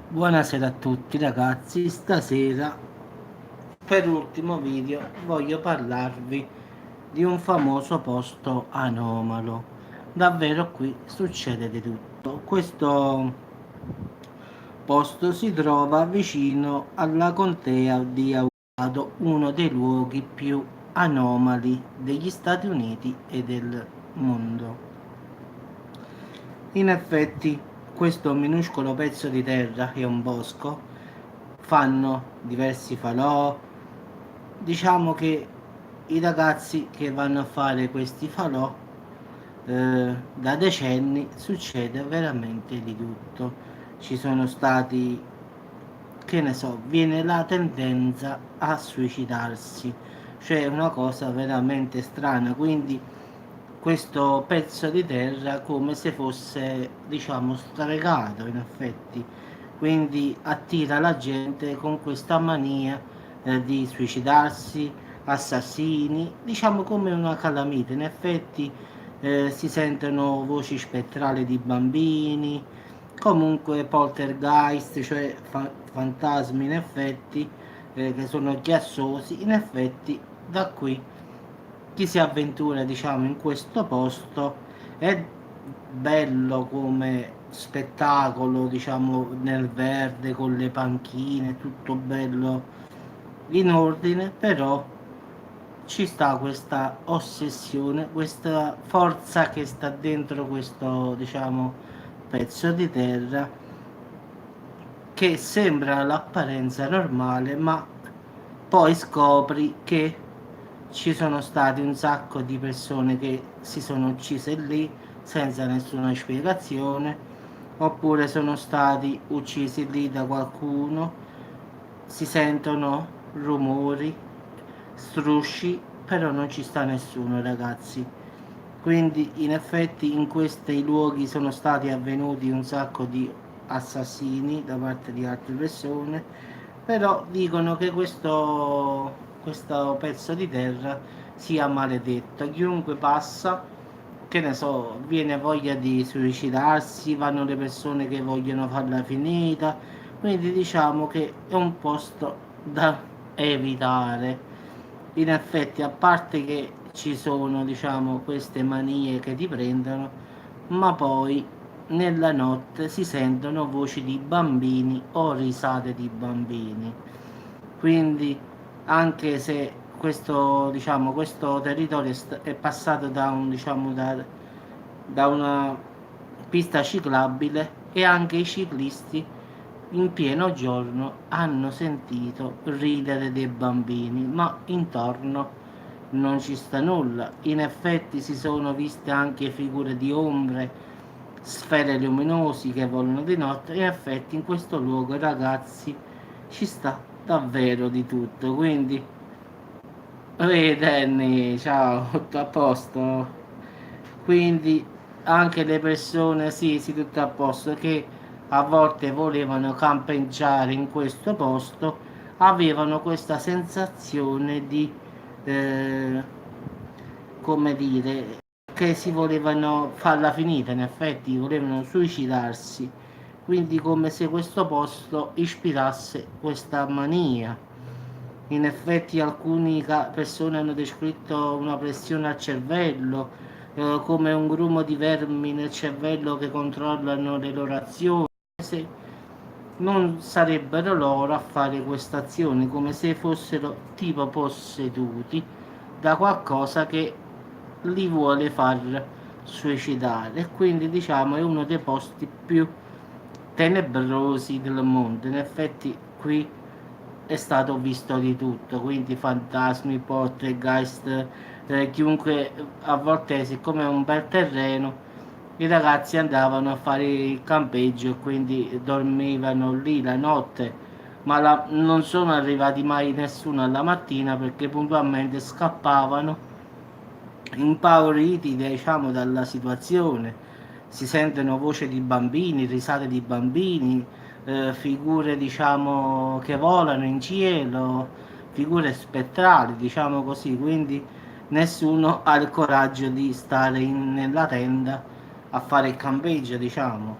Buonasera a tutti ragazzi, stasera per l'ultimo video voglio parlarvi di un famoso posto anomalo. Davvero qui succede di tutto. Questo posto si trova vicino alla contea di Aguado, uno dei luoghi più anomali degli Stati Uniti e del mondo. In effetti, questo minuscolo pezzo di terra e un bosco fanno diversi falò. Diciamo che i ragazzi che vanno a fare questi falò, da decenni succede veramente di tutto. Ci sono stati, che ne so, viene la tendenza a suicidarsi, cioè una cosa veramente strana. Quindi questo pezzo di terra come se fosse, diciamo, stregato in effetti, quindi attira la gente con questa mania di suicidarsi, assassini, diciamo come una calamita. In effetti si sentono voci spettrali di bambini, comunque poltergeist, cioè fantasmi in effetti, che sono chiassosi. In effetti da qui chi si avventura, diciamo, in questo posto è bello come spettacolo, diciamo, nel verde con le panchine, tutto bello in ordine, però ci sta questa ossessione, questa forza che sta dentro questo, diciamo, pezzo di terra, che sembra all'apparenza normale, ma poi scopri che ci sono stati un sacco di persone che si sono uccise lì senza nessuna spiegazione, oppure sono stati uccisi lì da qualcuno. Si sentono rumori, strusci, però non ci sta nessuno, ragazzi. Quindi in effetti in questi luoghi sono stati avvenuti un sacco di assassini da parte di altre persone, però dicono che questo pezzo di terra sia maledetto. Chiunque passa, che ne so, viene voglia di suicidarsi, vanno le persone che vogliono farla finita, quindi diciamo che è un posto da evitare. In effetti, a parte che ci sono, diciamo, queste manie che ti prendono, ma poi nella notte si sentono voci di bambini o risate di bambini. Quindi, anche se questo, diciamo, questo territorio è passato da un, diciamo, da una pista ciclabile, e anche i ciclisti in pieno giorno hanno sentito ridere dei bambini, ma intorno non ci sta nulla. In effetti si sono viste anche figure di ombre, sfere luminosi che volano di notte. In effetti in questo luogo, ragazzi, ci sta davvero di tutto. Quindi, Danny, ciao, tutto a posto? Quindi anche le persone, sì, sì, tutto a posto, che a volte volevano campeggiare in questo posto, avevano questa sensazione di, eh, come dire, che si volevano farla finita, in effetti volevano suicidarsi, quindi come se questo posto ispirasse questa mania. In effetti alcune persone hanno descritto una pressione al cervello, come un grumo di vermi nel cervello che controllano le loro azioni, se non sarebbero loro a fare questa azione, come se fossero tipo posseduti da qualcosa che li vuole far suicidare. E quindi diciamo è uno dei posti più tenebrosi del mondo. In effetti qui è stato visto di tutto, quindi fantasmi, poltergeist, chiunque. A volte, siccome è un bel terreno, i ragazzi andavano a fare il campeggio e quindi dormivano lì la notte, ma non sono arrivati mai nessuno alla mattina perché puntualmente scappavano impauriti, diciamo, dalla situazione. Si sentono voci di bambini, risate di bambini, figure, diciamo, che volano in cielo, figure spettrali, diciamo così. Quindi nessuno ha il coraggio di stare nella tenda a fare il campeggio, diciamo.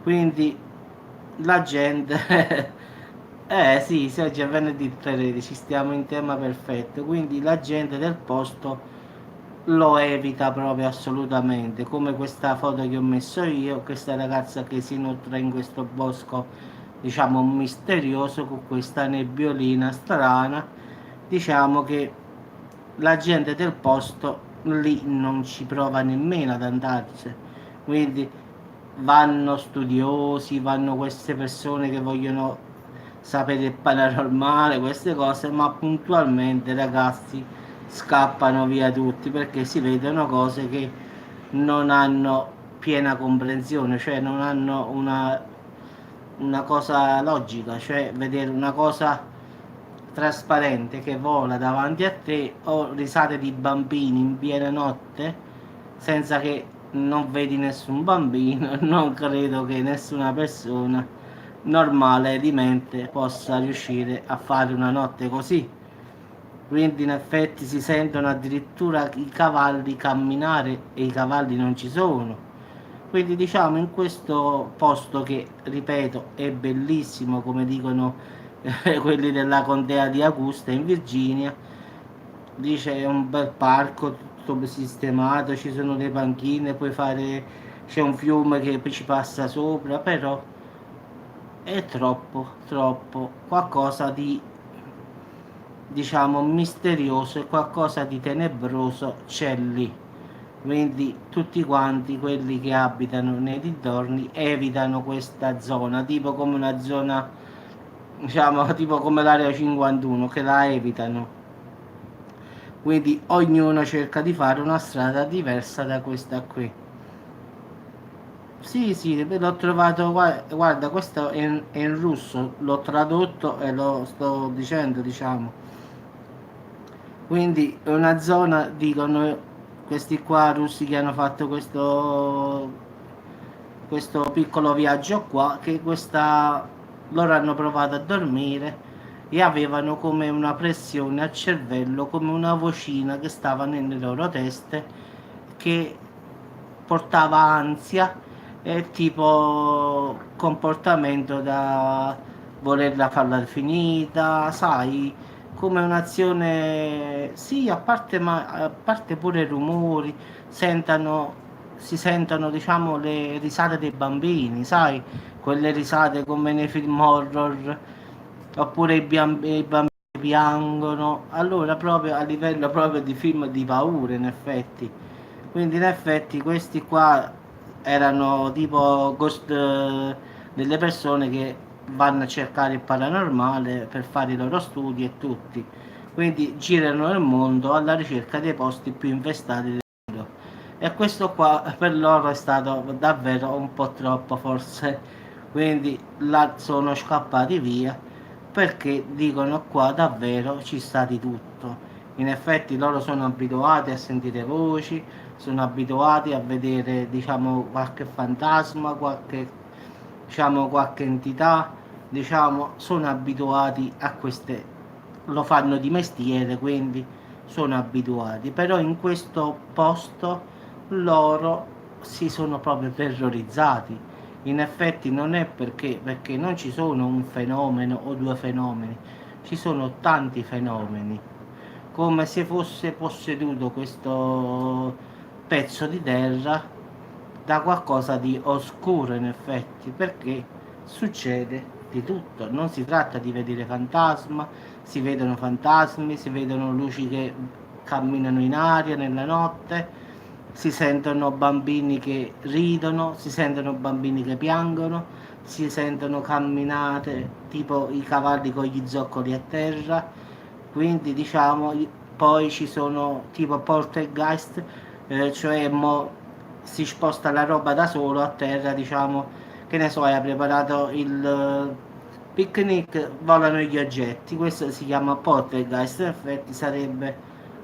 Quindi la gente sì, se oggi è venerdì 13, stiamo in tema perfetto, quindi la gente del posto lo evita proprio assolutamente, come questa foto che ho messo io, questa ragazza che si nutre in questo bosco, diciamo misterioso, con questa nebbiolina strana. Diciamo che la gente del posto lì non ci prova nemmeno ad andarci, quindi vanno studiosi, vanno queste persone che vogliono sapere il paranormale, queste cose, ma puntualmente ragazzi scappano via tutti perché si vedono cose che non hanno piena comprensione, cioè non hanno una cosa logica, cioè vedere una cosa trasparente che vola davanti a te o risate di bambini in piena notte senza che non vedi nessun bambino. Non credo che nessuna persona normale di mente possa riuscire a fare una notte così. Quindi in effetti si sentono addirittura i cavalli camminare e i cavalli non ci sono. Quindi diciamo in questo posto che, ripeto, è bellissimo, come dicono quelli della contea di Augusta in Virginia, dice è un bel parco tutto sistemato, ci sono le panchine, puoi fare, c'è un fiume che ci passa sopra, però è troppo qualcosa di, diciamo, misterioso e qualcosa di tenebroso c'è lì. Quindi tutti quanti quelli che abitano nei dintorni evitano questa zona, tipo come una zona, diciamo, tipo come l'area 51, che la evitano. Quindi ognuno cerca di fare una strada diversa da questa qui. Sì, sì, l'ho trovato, guarda, questo è in russo, l'ho tradotto e lo sto dicendo, diciamo. Quindi è una zona, dicono questi qua russi che hanno fatto questo piccolo viaggio qua, che questa, loro hanno provato a dormire e avevano come una pressione al cervello, come una vocina che stava nelle loro teste, che portava ansia e tipo comportamento da volerla farla finita, sai, come un'azione, sì, a parte, ma a parte pure i rumori, sentano, si sentono, diciamo, le risate dei bambini, sai, quelle risate come nei film horror, oppure i bambini piangono, allora proprio a livello proprio di film di paura in effetti. Quindi in effetti questi qua erano tipo ghost, delle persone che vanno a cercare il paranormale per fare i loro studi e tutti. Quindi girano nel mondo alla ricerca dei posti più infestati del mondo. E questo qua per loro è stato davvero un po' troppo forse. Quindi là sono scappati via perché dicono qua davvero ci sta di tutto. In effetti loro sono abituati a sentire voci, sono abituati a vedere, diciamo, qualche fantasma, qualche, diciamo, qualche entità, diciamo, sono abituati a queste, lo fanno di mestiere, quindi sono abituati. Però in questo posto loro si sono proprio terrorizzati. In effetti non è perché non ci sono un fenomeno o due fenomeni, ci sono tanti fenomeni, come se fosse posseduto questo pezzo di terra da qualcosa di oscuro in effetti, perché succede di tutto, non si tratta di vedere fantasma, si vedono fantasmi, si vedono luci che camminano in aria nella notte, si sentono bambini che ridono, si sentono bambini che piangono, si sentono camminate tipo i cavalli con gli zoccoli a terra, quindi diciamo poi ci sono tipo poltergeist, cioè si sposta la roba da solo a terra, diciamo, che ne so, hai preparato il picnic, volano gli oggetti, questo si chiama poltergeist, in effetti sarebbe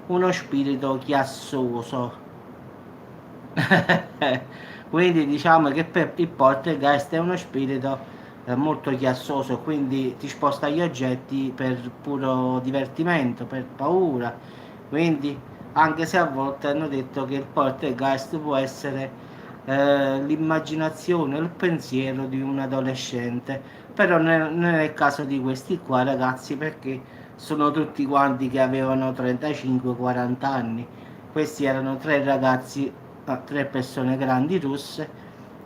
uno spirito chiassoso. Quindi diciamo che per il poltergeist è uno spirito molto chiassoso, quindi ti sposta gli oggetti per puro divertimento, per paura. Quindi anche se a volte hanno detto che il poltergeist può essere l'immaginazione, il pensiero di un adolescente. Però non è il caso di questi qua ragazzi, perché sono tutti quanti che avevano 35-40 anni. Questi erano tre ragazzi, tre persone grandi russe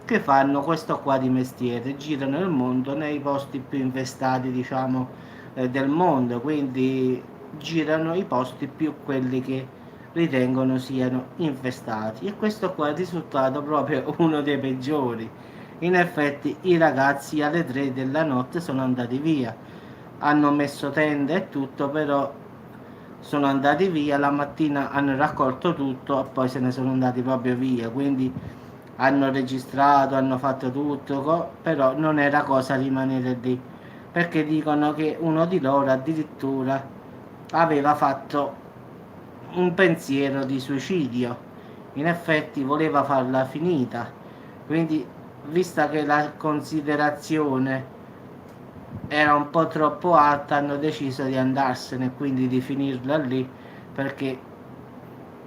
che fanno questo qua di mestiere, girano il mondo nei posti più infestati, diciamo, del mondo, quindi girano i posti più quelli che ritengono siano infestati, e questo qua è il risultato proprio uno dei peggiori. In effetti i ragazzi alle 3 della notte sono andati via, hanno messo tende e tutto, però sono andati via, la mattina hanno raccolto tutto e poi se ne sono andati proprio via, quindi hanno registrato, hanno fatto tutto, però non era cosa rimanere lì, perché dicono che uno di loro addirittura aveva fatto un pensiero di suicidio, in effetti voleva farla finita, quindi vista che la considerazione era un po' troppo alta hanno deciso di andarsene, quindi di finirla lì, perché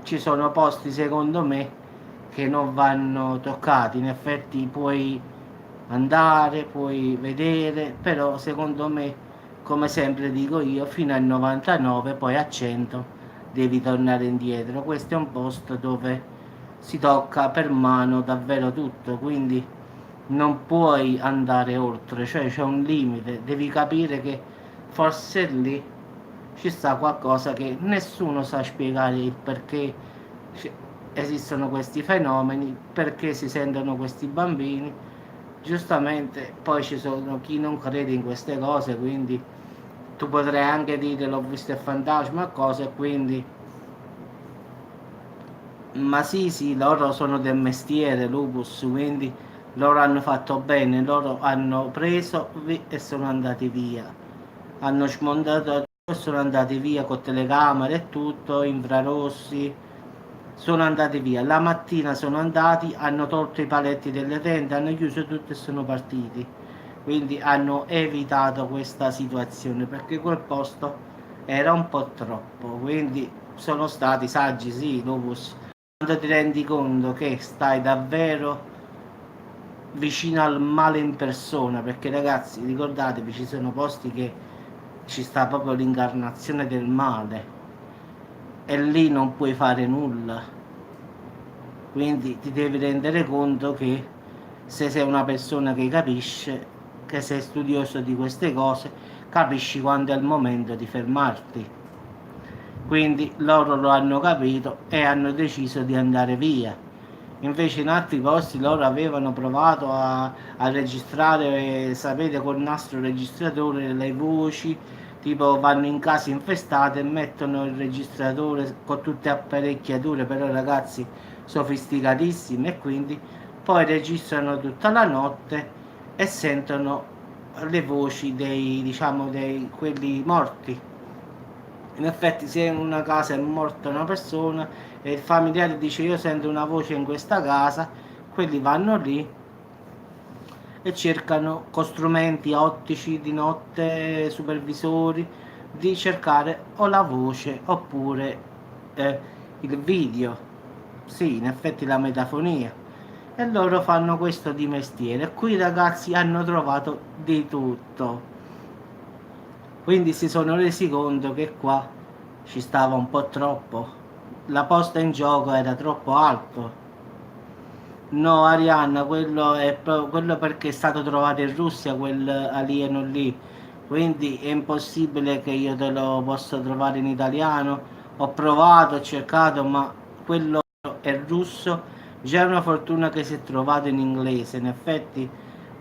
ci sono posti secondo me che non vanno toccati. In effetti puoi andare, puoi vedere, però secondo me, come sempre dico io, fino al 99, poi a 100 devi tornare indietro. Questo è un posto dove si tocca per mano davvero tutto, quindi non puoi andare oltre, cioè c'è un limite, devi capire che forse lì ci sta qualcosa che nessuno sa spiegare il perché esistono questi fenomeni, perché si sentono questi bambini. Giustamente poi ci sono chi non crede in queste cose, quindi tu potrai anche dire l'ho visto il fantasma a cose, quindi ma sì, sì, loro sono del mestiere, Lupus, quindi loro hanno fatto bene, loro hanno preso e sono andati via. Hanno smontato tutto e sono andati via con telecamere e tutto, infrarossi, sono andati via. La mattina sono andati, hanno tolto i paletti delle tende, hanno chiuso tutto e sono partiti. Quindi hanno evitato questa situazione perché quel posto era un po' troppo. Quindi sono stati saggi, sì, Lupus, quando ti rendi conto che stai davvero vicino al male in persona, perché ragazzi ricordatevi ci sono posti che ci sta proprio l'incarnazione del male e lì non puoi fare nulla, quindi ti devi rendere conto che se sei una persona che capisce, che sei studioso di queste cose, capisci quando è il momento di fermarti. Quindi loro lo hanno capito e hanno deciso di andare via. Invece in altri posti loro avevano provato a registrare, sapete, col nastro registratore le voci, tipo vanno in case infestate e mettono il registratore con tutte apparecchiature, però ragazzi sofisticatissime, e quindi poi registrano tutta la notte e sentono le voci dei, diciamo, dei quelli morti. In effetti se in una casa è morta una persona e il familiare dice io sento una voce in questa casa, quelli vanno lì e cercano con strumenti ottici di notte, supervisori, di cercare o la voce oppure eh, il video. Sì, in effetti la metafonia. E loro fanno questo di mestiere. Qui i ragazzi hanno trovato di tutto. Quindi si sono resi conto che qua ci stava un po' troppo. La posta in gioco era troppo alto. No, Arianna, quello perché è stato trovato in Russia quel alieno lì. Quindi è impossibile che io te lo possa trovare in italiano. Ho provato, ho cercato, ma quello è russo. Già è una fortuna che si è trovato in inglese. In effetti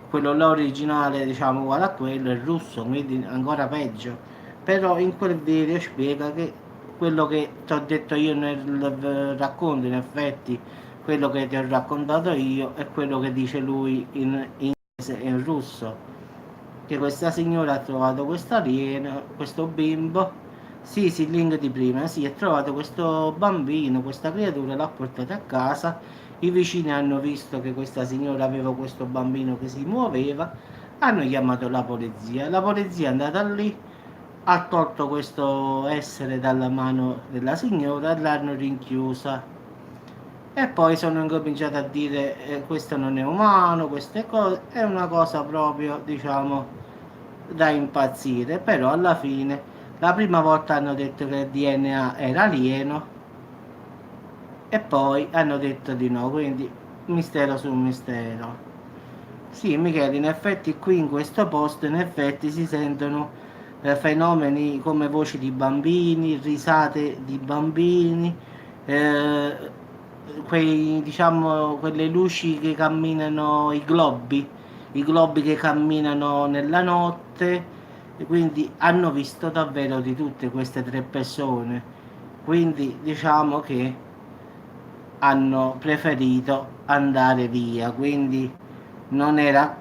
quello là originale, diciamo, uguale a quello, è russo, quindi ancora peggio. Però in quel video spiega che quello che ti ho detto io nel racconto, in effetti, quello che ti ho raccontato io è quello che dice lui in inglese e in russo. Che questa signora ha trovato questo alieno, questo bimbo. Sì, sì, il link di prima, sì, ha trovato questo bambino, questa creatura, l'ha portato a casa. I vicini hanno visto che questa signora aveva questo bambino che si muoveva, hanno chiamato la polizia è andata lì, ha tolto questo essere dalla mano della signora e l'hanno rinchiusa. E poi sono incominciato a dire questo non è umano, queste cose, è una cosa proprio, diciamo, da impazzire. Però alla fine, la prima volta hanno detto che il DNA era alieno e poi hanno detto di no, quindi mistero su mistero. Sì, Michele, in effetti qui in questo posto in effetti si sentono fenomeni come voci di bambini, risate di bambini, eh, diciamo, quelle luci che camminano, i globi che camminano nella notte, e quindi hanno visto davvero di tutte queste tre persone. Quindi diciamo che hanno preferito andare via, quindi non era,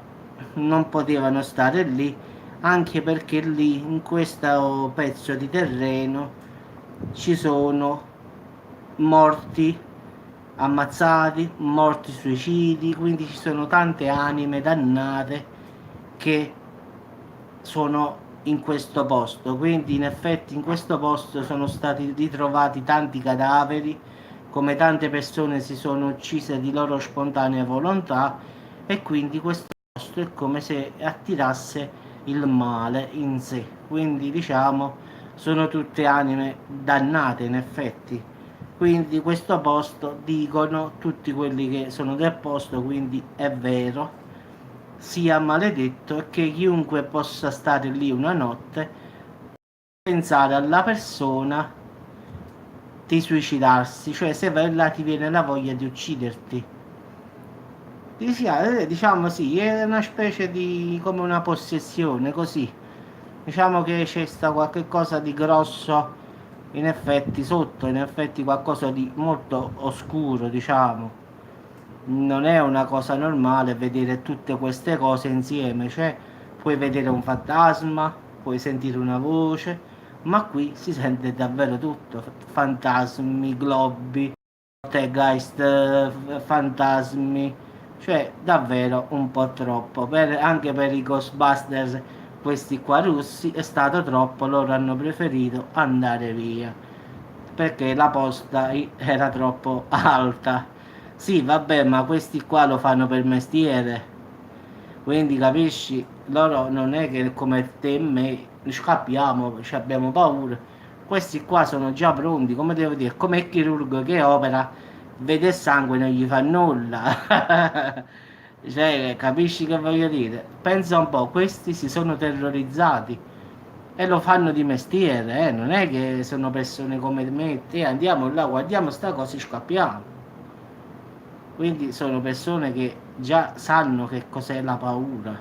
non potevano stare lì, anche perché lì in questo pezzo di terreno ci sono morti ammazzati, morti suicidi, quindi ci sono tante anime dannate che sono in questo posto. Quindi in effetti in questo posto sono stati ritrovati tanti cadaveri, come tante persone si sono uccise di loro spontanea volontà, e quindi questo posto è come se attirasse il male in sé. Quindi diciamo sono tutte anime dannate in effetti. Quindi questo posto, dicono tutti quelli che sono del posto, quindi è vero, sia maledetto, e che chiunque possa stare lì una notte, pensare alla persona di suicidarsi, cioè se vai là ti viene la voglia di ucciderti. Diciamo sì, è una specie di come una possessione, così. Diciamo che c'è sta qualche cosa di grosso in effetti sotto, in effetti qualcosa di molto oscuro, diciamo. Non è una cosa normale vedere tutte queste cose insieme, cioè puoi vedere un fantasma, puoi sentire una voce, ma qui si sente davvero tutto, fantasmi, globi, poltergeist, fantasmi, cioè davvero un po' troppo. Anche per i Ghostbusters, questi qua russi, è stato troppo, loro hanno preferito andare via perché la posta era troppo alta. Sì, vabbè, ma questi qua lo fanno per mestiere, quindi capisci, loro non è che come te e me scappiamo, ci abbiamo paura. Questi qua sono già pronti, come devo dire, come il chirurgo che opera, vede il sangue e non gli fa nulla. Cioè, capisci che voglio dire? Pensa un po', questi si sono terrorizzati e lo fanno di mestiere, non è che sono persone come me e te, andiamo là, guardiamo sta cosa e scappiamo. Quindi sono persone che già sanno che cos'è la paura.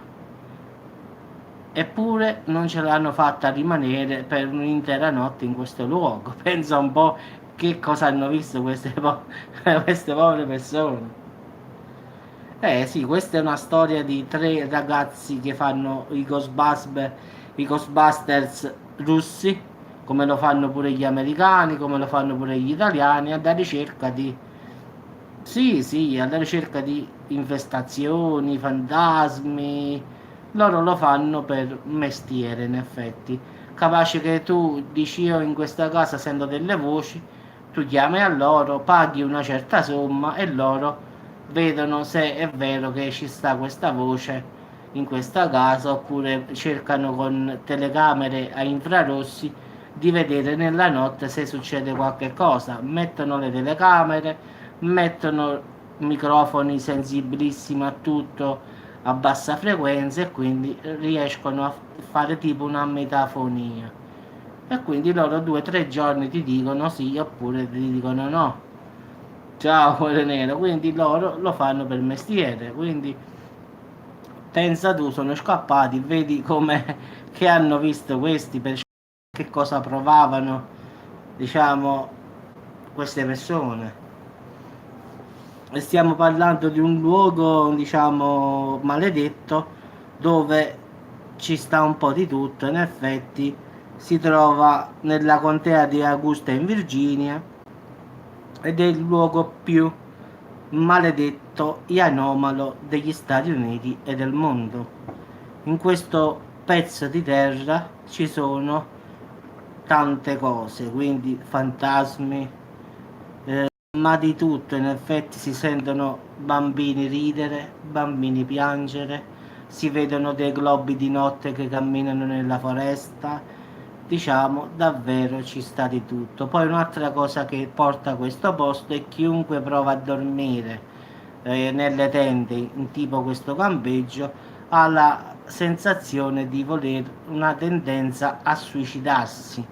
Eppure non ce l'hanno fatta rimanere per un'intera notte in questo luogo. Pensa un po' che cosa hanno visto queste povere persone. Eh sì, questa è una storia di tre ragazzi che fanno i Ghostbusters russi, come lo fanno pure gli americani, come lo fanno pure gli italiani, alla ricerca di... Sì, sì, alla ricerca di infestazioni, fantasmi. Loro lo fanno per mestiere, in effetti. Capace che tu dici io in questa casa sento delle voci, tu chiami a loro, paghi una certa somma e loro vedono se è vero che ci sta questa voce in questa casa, oppure cercano con telecamere a infrarossi di vedere nella notte se succede qualche cosa. Mettono le telecamere, mettono microfoni sensibilissimi a tutto a bassa frequenza, e quindi riescono a fare tipo una metafonia. E quindi loro 2 o 3 giorni ti dicono sì oppure ti dicono no. Ciao cuore nero, quindi loro lo fanno per mestiere, quindi pensa tu, sono scappati, vedi come che hanno visto questi, per che cosa provavano, diciamo, queste persone. E stiamo parlando di un luogo, diciamo, maledetto, dove ci sta un po' di tutto. In effetti si trova nella contea di Augusta in Virginia, ed è il luogo più maledetto e anomalo degli Stati Uniti e del mondo. In questo pezzo di terra ci sono tante cose, quindi fantasmi, ma di tutto. In effetti si sentono bambini ridere, bambini piangere, si vedono dei globi di notte che camminano nella foresta, diciamo davvero ci sta di tutto. Poi un'altra cosa che porta a questo posto è chiunque prova a dormire nelle tende in tipo questo campeggio ha la sensazione di voler una tendenza a suicidarsi,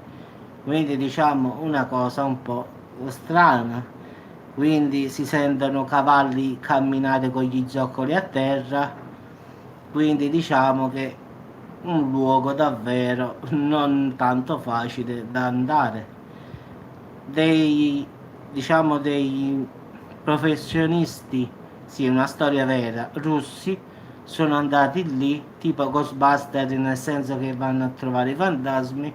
quindi diciamo una cosa un po' strana. Quindi si sentono cavalli camminare con gli zoccoli a terra, quindi diciamo che un luogo davvero non tanto facile da andare. Dei, diciamo, dei professionisti, sì, una storia vera, russi sono andati lì, tipo Ghostbuster, nel senso che vanno a trovare i fantasmi,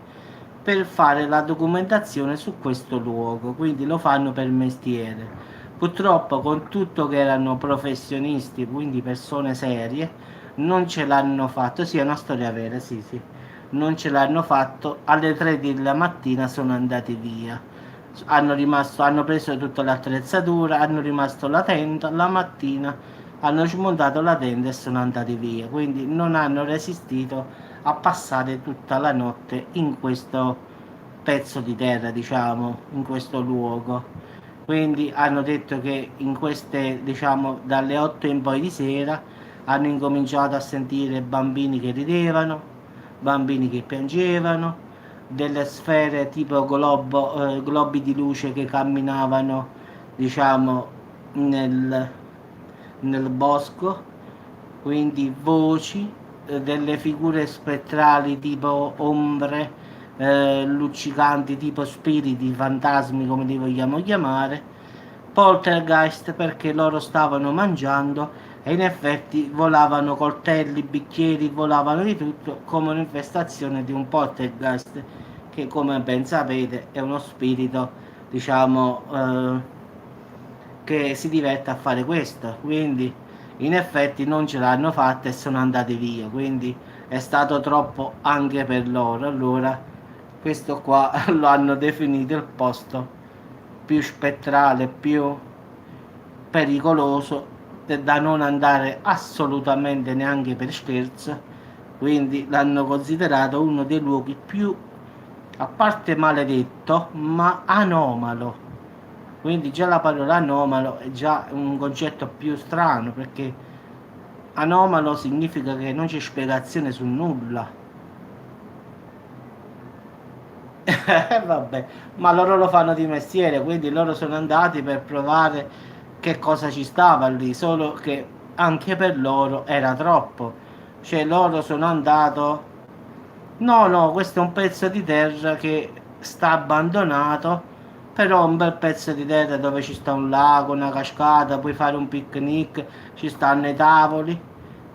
per fare la documentazione su questo luogo, quindi lo fanno per mestiere. Purtroppo con tutto che erano professionisti, quindi persone serie, non ce l'hanno fatto, sì è una storia vera, sì sì, non ce l'hanno fatto, alle 3 della mattina sono andati via, hanno preso tutta l'attrezzatura, hanno rimasto la tenda, la mattina hanno smontato la tenda e sono andati via, quindi non hanno resistito a passare tutta la notte in questo pezzo di terra, diciamo, in questo luogo. Quindi hanno detto che in queste, diciamo, dalle 8 in poi di sera hanno incominciato a sentire bambini che ridevano, bambini che piangevano, delle sfere tipo globi di luce che camminavano, diciamo, nel, nel bosco, quindi voci, delle figure spettrali tipo ombre, luccicanti tipo spiriti, fantasmi come li vogliamo chiamare, poltergeist perché loro stavano mangiando e in effetti volavano coltelli, bicchieri, volavano di tutto come un'infestazione di un poltergeist che come ben sapete è uno spirito, diciamo, che si diverte a fare questo, quindi in effetti non ce l'hanno fatta e sono andati via, quindi è stato troppo anche per loro. Allora questo qua lo hanno definito il posto più spettrale, più pericoloso da non andare assolutamente neanche per scherzo, quindi l'hanno considerato uno dei luoghi più, a parte maledetto, ma anomalo. Quindi già la parola anomalo è già un concetto più strano, perché anomalo significa che non c'è spiegazione su nulla. Vabbè, ma loro lo fanno di mestiere, quindi loro sono andati per provare che cosa ci stava lì, solo che anche per loro era troppo. Cioè loro sono andato. No, no, questo è un pezzo di terra che sta abbandonato, però un bel pezzo di terra dove ci sta un lago, una cascata, puoi fare un picnic, ci stanno i tavoli,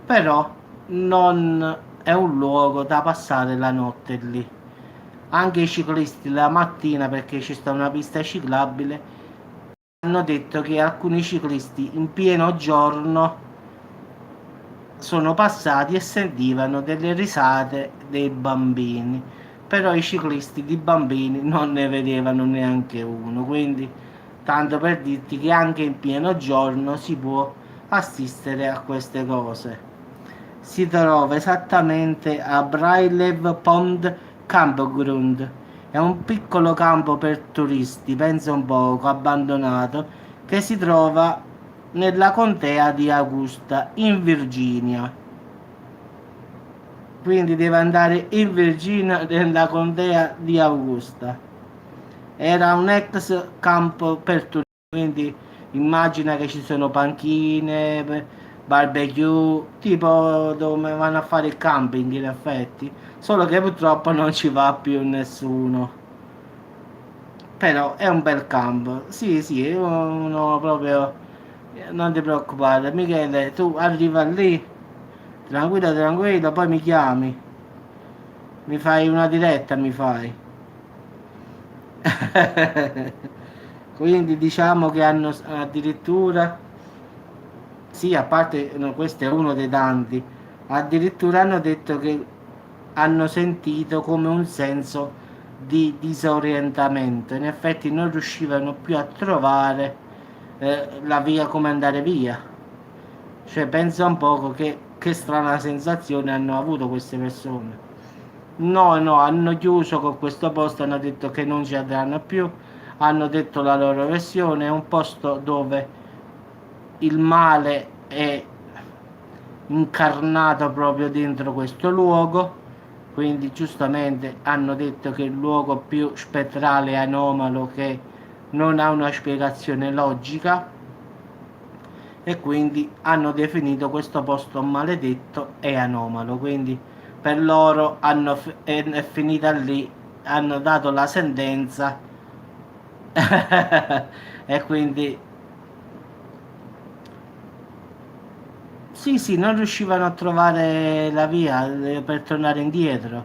però non è un luogo da passare la notte lì. Anche i ciclisti la mattina, perché ci sta una pista ciclabile, hanno detto che alcuni ciclisti in pieno giorno sono passati e sentivano delle risate dei bambini, però i ciclisti di bambini non ne vedevano neanche uno, quindi tanto per dirti che anche in pieno giorno si può assistere a queste cose. Si trova esattamente a Brailev Pond Campground. È un piccolo campo per turisti, pensa un poco, abbandonato, che si trova nella contea di Augusta, in Virginia. Quindi deve andare in Virginia, nella contea di Augusta. Era un ex campo per turisti, quindi immagina che ci sono panchine, barbecue, tipo dove vanno a fare il camping in effetti, solo che purtroppo non ci va più nessuno. Però è un bel campo, sì sì, è uno proprio, non ti preoccupare Michele, tu arriva lì, tranquillo tranquillo, poi mi chiami, mi fai una diretta, mi fai. Quindi diciamo che hanno addirittura, sì, a parte no, questo è uno dei tanti, addirittura hanno detto che hanno sentito come un senso di disorientamento. In effetti non riuscivano più a trovare la via come andare via. Cioè, pensa un poco che strana sensazione hanno avuto queste persone. No, no, hanno chiuso con questo posto, hanno detto che non ci andranno più, hanno detto la loro versione, è un posto dove il male è incarnato proprio dentro questo luogo, quindi giustamente hanno detto che è il luogo più spettrale e anomalo che non ha una spiegazione logica e quindi hanno definito questo posto maledetto e anomalo, quindi per loro è finita lì, hanno dato la sentenza e quindi sì, sì, non riuscivano a trovare la via per tornare indietro.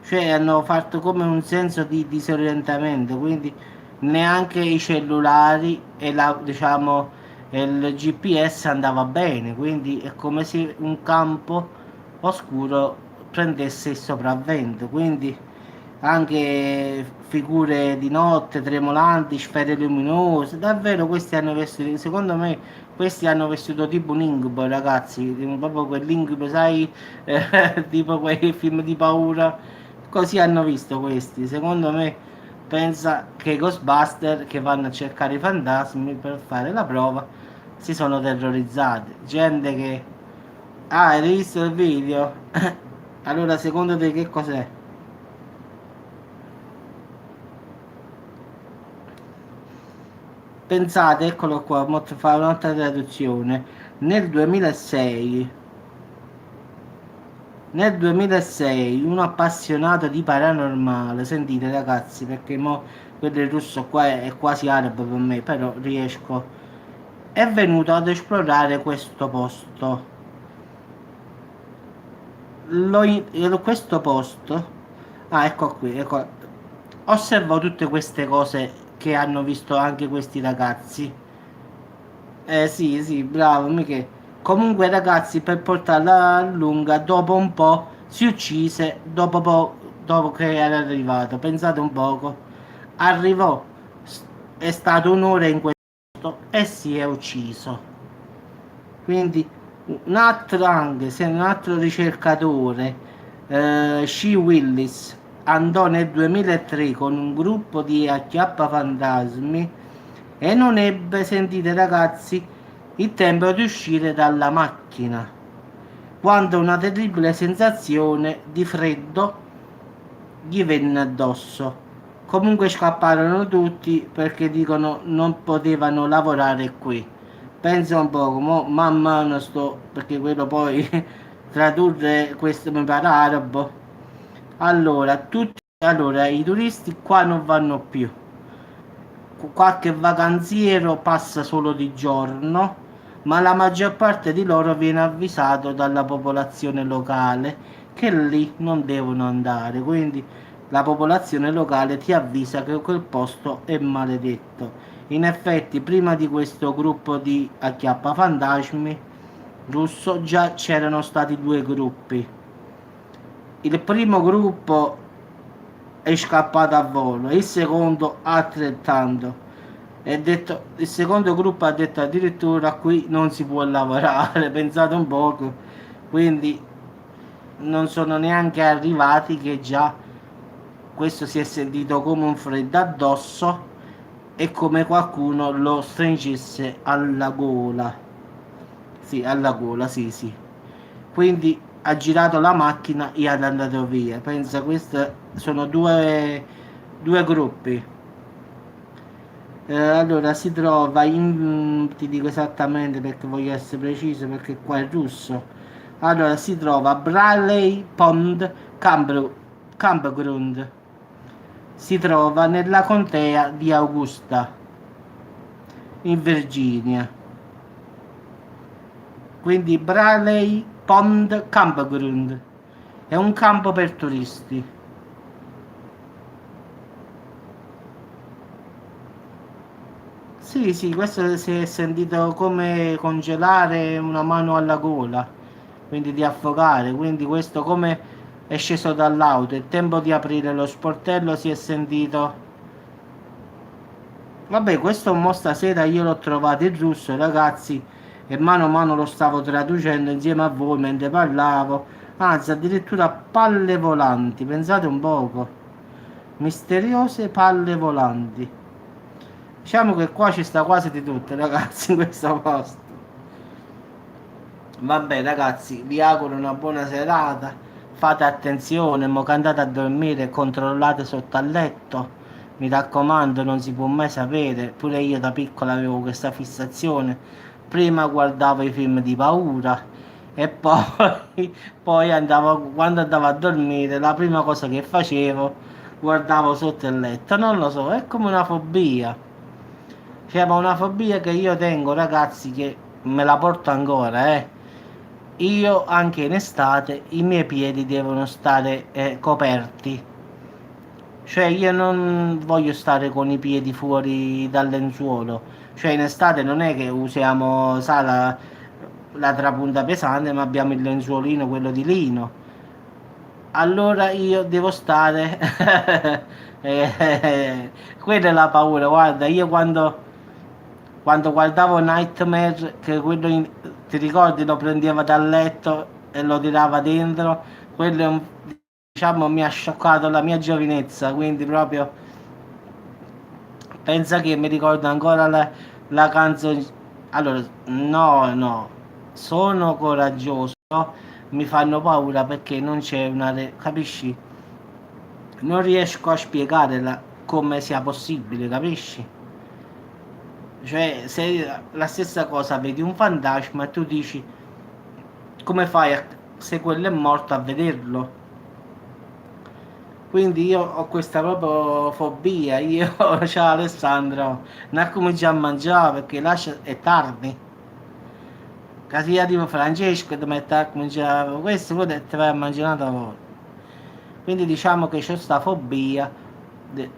Cioè hanno fatto come un senso di disorientamento, quindi neanche i cellulari e diciamo, il GPS andava bene, quindi è come se un campo oscuro prendesse il sopravvento, quindi anche figure di notte tremolanti, sfere luminose, davvero questi hanno vestito, secondo me questi hanno vestito tipo un incubo, ragazzi, proprio quell'incubo, sai, tipo quei film di paura, così hanno visto questi, secondo me pensa che i Ghostbuster che vanno a cercare i fantasmi per fare la prova si sono terrorizzati, gente che... Ah, hai visto il video? Allora, secondo te che cos'è? Pensate, eccolo qua, mo ti fa un'altra traduzione. Nel 2006, nel 2006 un appassionato di paranormale, sentite ragazzi, perché mo quello in russo qua è quasi arabo per me, però riesco, è venuto ad esplorare questo posto. Questo posto, ah ecco qui, ecco, osservo tutte queste cose che hanno visto anche questi ragazzi. Sì, sì, bravo, mica. Comunque, ragazzi, per portarla a lunga, dopo un po' si uccise, dopo che era arrivato. Pensate un poco. Arrivò, è stato un'ora in questo e si è ucciso. Quindi, un altro anche, se un altro ricercatore, Shea Willis, andò nel 2003 con un gruppo di acchiappafantasmi e non ebbe, sentite ragazzi, il tempo di uscire dalla macchina, quando una terribile sensazione di freddo gli venne addosso. Comunque scapparono tutti perché dicono non potevano lavorare qui. Pensa un po', man mano sto, perché quello poi tradurre questo mi pare arabo. Allora, i turisti qua non vanno più. Qualche vacanziero passa solo di giorno, ma la maggior parte di loro viene avvisato dalla popolazione locale che lì non devono andare, quindi la popolazione locale ti avvisa che quel posto è maledetto. In effetti, prima di questo gruppo di acchiappafantasmi russo già c'erano stati due gruppi. Il primo gruppo è scappato a volo, il secondo altrettanto. Il secondo gruppo ha detto addirittura qui non si può lavorare, pensate un poco, quindi non sono neanche arrivati che già questo si è sentito come un freddo addosso e come qualcuno lo stringesse alla gola. Sì, alla gola, sì, sì. Quindi ha girato la macchina e è andato via. Pensa, questi sono due gruppi. Allora si trova in, ti dico esattamente perché voglio essere preciso perché qua è russo. Allora si trova a Bradley Pond Campground. Si trova nella contea di Augusta, in Virginia. Quindi Bradley Pond Campground è un campo per turisti. Sì, sì, questo si è sentito come congelare una mano alla gola, quindi di affogare, quindi questo come è sceso dall'auto, il tempo di aprire lo sportello si è sentito Vabbè, questo mo stasera io l'ho trovato in russo, ragazzi, e mano a mano lo stavo traducendo insieme a voi mentre parlavo. Anzi, addirittura palle volanti, pensate un poco. Misteriose palle volanti. Diciamo che qua ci sta quasi di tutto, ragazzi, in questo posto. Vabbè, ragazzi, vi auguro una buona serata. Fate attenzione, mo che andate a dormire, controllate sotto al letto. Mi raccomando, non si può mai sapere. Pure io da piccola avevo questa fissazione. Prima guardavo i film di paura e poi, poi andavo, quando andavo a dormire, la prima cosa che facevo, guardavo sotto il letto. Non lo so, è come una fobia. Cioè, ma una fobia che io tengo, ragazzi, che me la porto ancora, eh. Io anche in estate i miei piedi devono stare coperti. Cioè io non voglio stare con i piedi fuori dal lenzuolo. Cioè in estate non è che usiamo, sa, la trapunta pesante, ma abbiamo il lenzuolino, quello di lino. Allora io devo stare. Quella è la paura. Guarda, io quando guardavo Nightmare, che quello ti ricordi, lo prendeva dal letto e lo tirava dentro, quello diciamo mi ha scioccato la mia giovinezza, quindi proprio pensa che mi ricordo ancora la canzone. Allora, no, no, sono coraggioso, no? Mi fanno paura perché non c'è capisci? Non riesco a spiegare come sia possibile, capisci? Cioè, se la stessa cosa vedi un fantasma e tu dici come fai se quello è morto a vederlo? Quindi io ho questa proprio fobia, io, ciao Alessandro, non cominci a mangiare perché è tardi. Così arriva Francesco e ti mette a cominciare questo, poi ti vai a mangiare una volta. Quindi diciamo che ho questa fobia,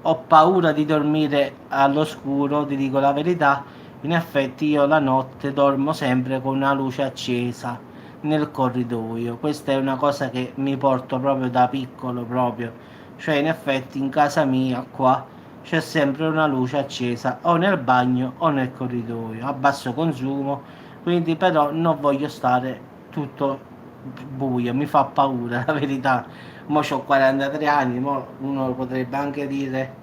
ho paura di dormire all'oscuro, ti dico la verità. In effetti io la notte dormo sempre con una luce accesa nel corridoio. Questa è una cosa che mi porto proprio da piccolo proprio. Cioè in effetti in casa mia qua c'è sempre una luce accesa o nel bagno o nel corridoio a basso consumo, quindi però non voglio stare tutto buio, mi fa paura la verità. Mo ho 43 anni, mo uno potrebbe anche dire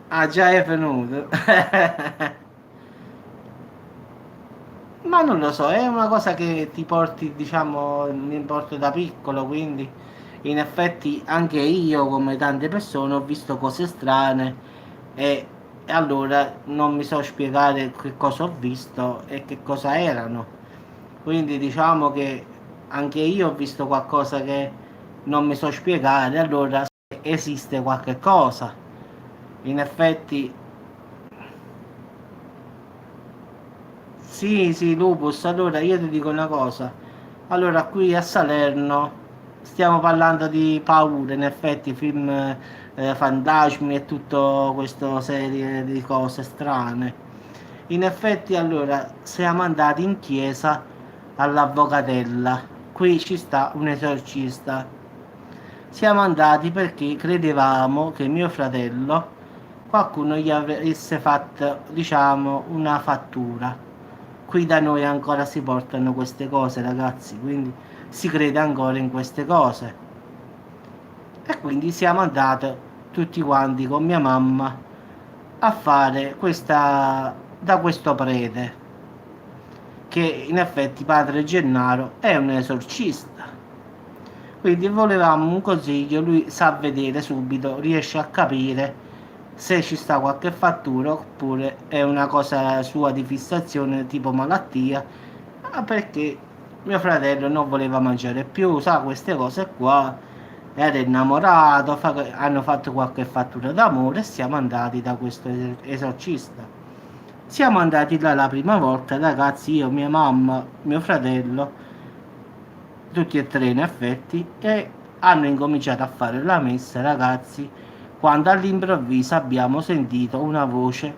ah già è venuto. Ma non lo so, è una cosa che ti porti, diciamo, mi porto da piccolo, quindi in effetti anche io, come tante persone, ho visto cose strane e, e allora non mi so spiegare che cosa ho visto e che cosa erano. Quindi diciamo che anche io ho visto qualcosa che non mi so spiegare, allora se esiste qualche cosa. In effetti sì, sì, Lupus, allora io ti dico una cosa. Allora, qui a Salerno stiamo parlando di paure, in effetti, film fantasmi e tutta questa serie di cose strane. In effetti, allora, siamo andati in chiesa all'Avvocatella. Qui ci sta un esorcista. Siamo andati perché credevamo che mio fratello qualcuno gli avesse fatto, diciamo, una fattura. Qui da noi ancora si portano queste cose, ragazzi, quindi si crede ancora in queste cose. E quindi siamo andati tutti quanti con mia mamma a fare questa da questo prete, che in effetti padre Gennaro è un esorcista. Quindi volevamo un consiglio, lui sa vedere subito, riesce a capire se ci sta qualche fattura oppure è una cosa sua di fissazione tipo malattia, perché mio fratello non voleva mangiare più, sa queste cose qua, era innamorato, hanno fatto qualche fattura d'amore e siamo andati da questo esorcista. Siamo andati là la prima volta, ragazzi, io, mia mamma, mio fratello, tutti e tre in effetti, e hanno incominciato a fare la messa, ragazzi, quando all'improvviso abbiamo sentito una voce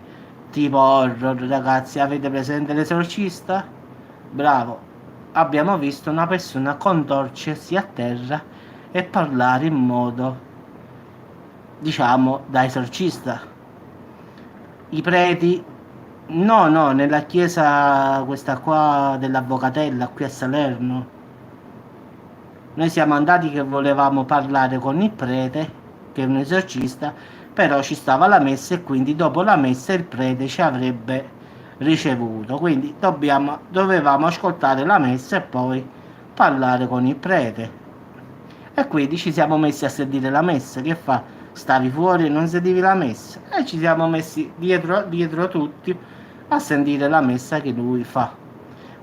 tipo horror, ragazzi, avete presente l'esorcista? Bravo, abbiamo visto una persona contorcersi a terra e parlare in modo, diciamo, da esorcista. I preti, no, no, nella chiesa questa qua dell'Avvocatella, qui a Salerno. Noi siamo andati che volevamo parlare con il prete, che è un esorcista, però ci stava la messa e quindi dopo la messa il prete ci avrebbe ricevuto. Quindi dovevamo ascoltare la messa e poi parlare con il prete. E quindi ci siamo messi a sentire la messa. Che fa? Stavi fuori e non sentivi la messa? E ci siamo messi dietro tutti a sentire la messa che lui fa.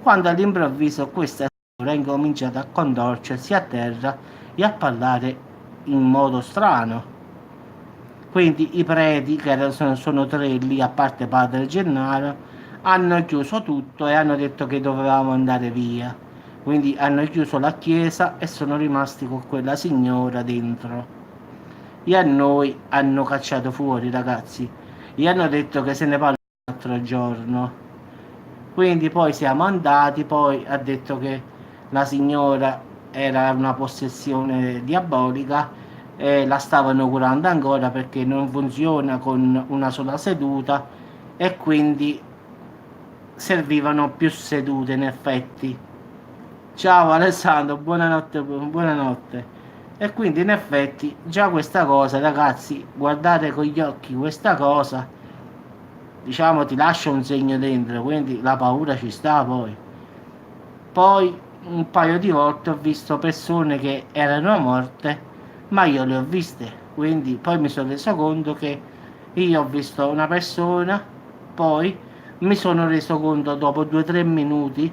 Quando all'improvviso questa signora ha incominciato a contorcersi a terra e a parlare in modo strano. Quindi i preti, che sono tre lì, a parte padre Gennaro, hanno chiuso tutto e hanno detto che dovevamo andare via. Quindi hanno chiuso la chiesa e sono rimasti con quella signora dentro. E a noi hanno cacciato fuori, ragazzi. E hanno detto che se ne parla l'altro giorno. Quindi poi siamo andati, poi ha detto che la signora era una possessione diabolica e la stavano curando ancora perché non funziona con una sola seduta e quindi servivano più sedute in effetti. Ciao Alessandro, buonanotte, buonanotte. E quindi in effetti già questa cosa, ragazzi, guardate con gli occhi questa cosa, diciamo ti lascia un segno dentro, quindi la paura ci sta poi. Poi un paio di volte ho visto persone che erano morte, ma io le ho viste, quindi poi mi sono reso conto che io ho visto una persona, poi mi sono reso conto dopo 2 o 3 minuti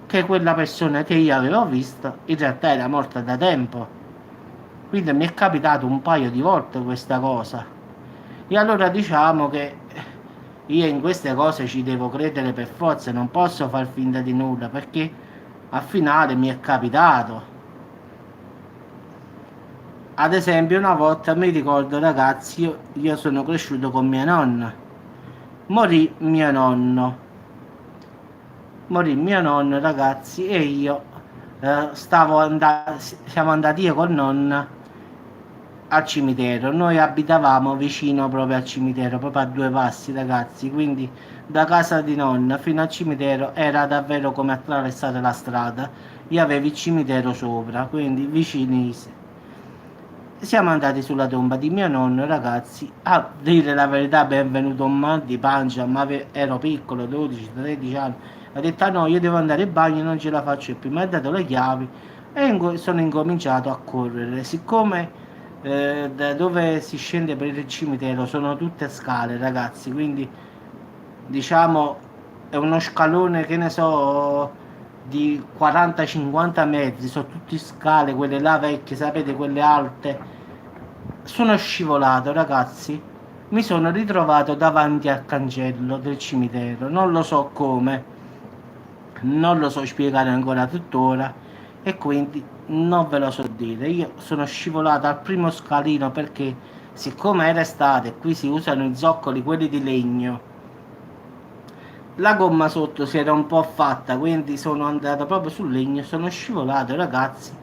che quella persona che io avevo visto in realtà era morta da tempo. Quindi mi è capitato un paio di volte questa cosa. E allora diciamo che io in queste cose ci devo credere per forza, non posso far finta di nulla perché al finale mi è capitato. Ad esempio, una volta mi ricordo, ragazzi, io sono cresciuto con mia nonna. Morì mio nonno. Morì mio nonno, ragazzi, e io siamo andati io con nonna al cimitero. Noi abitavamo vicino proprio al cimitero, proprio a 2 passi, ragazzi. Quindi da casa di nonna fino al cimitero era davvero come attraversare la strada. Io avevo il cimitero sopra, quindi vicinissimo. Siamo andati sulla tomba di mio nonno, ragazzi. A dire la verità, mi è venuto un mal di pancia, ma ero piccolo, 12-13 anni. Ho detto, ah no, io devo andare in bagno, non ce la faccio più. Mi ha dato le chiavi e sono incominciato a correre. Siccome da dove si scende per il cimitero sono tutte scale, ragazzi, quindi diciamo è uno scalone, che ne so, di 40-50 metri, sono tutte scale, quelle là vecchie, sapete, quelle alte. Sono scivolato, ragazzi. Mi sono ritrovato davanti al cancello del cimitero. Non lo so come, non lo so spiegare ancora tuttora e quindi non ve lo so dire. Io sono scivolato al primo scalino perché siccome era estate, qui si usano i zoccoli, quelli di legno, la gomma sotto si era un po' fatta, quindi sono andato proprio sul legno, sono scivolato, ragazzi.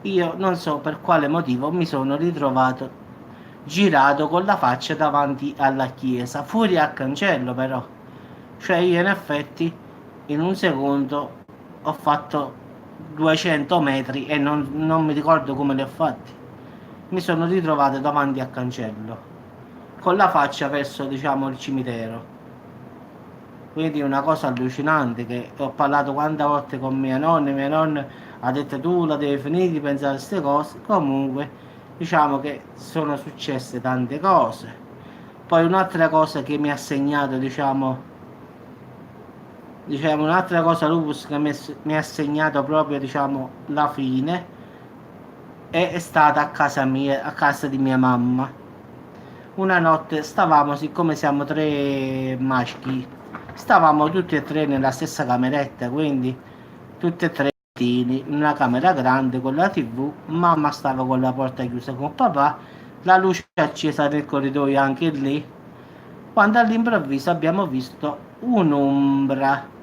Io non so per quale motivo mi sono ritrovato girato con la faccia davanti alla chiesa, fuori al cancello però. Cioè io in effetti in un secondo ho fatto 200 metri e non mi ricordo come li ho fatti. Mi sono ritrovato davanti al cancello, con la faccia verso, diciamo, il cimitero. Quindi è una cosa allucinante che ho parlato quante volte con mia nonna ha detto tu la devi finire di pensare a queste cose. Comunque diciamo che sono successe tante cose. Poi un'altra cosa che mi ha segnato, diciamo un'altra cosa Lupus che mi ha segnato proprio, diciamo, la fine è stata a casa mia, a casa di mia mamma. Una notte stavamo, siccome siamo tre maschi, stavamo tutti e tre nella stessa cameretta, quindi tutti e tre in una camera grande con la TV. Mamma stava con la porta chiusa con papà, la luce accesa nel corridoio anche lì, quando all'improvviso abbiamo visto un'ombra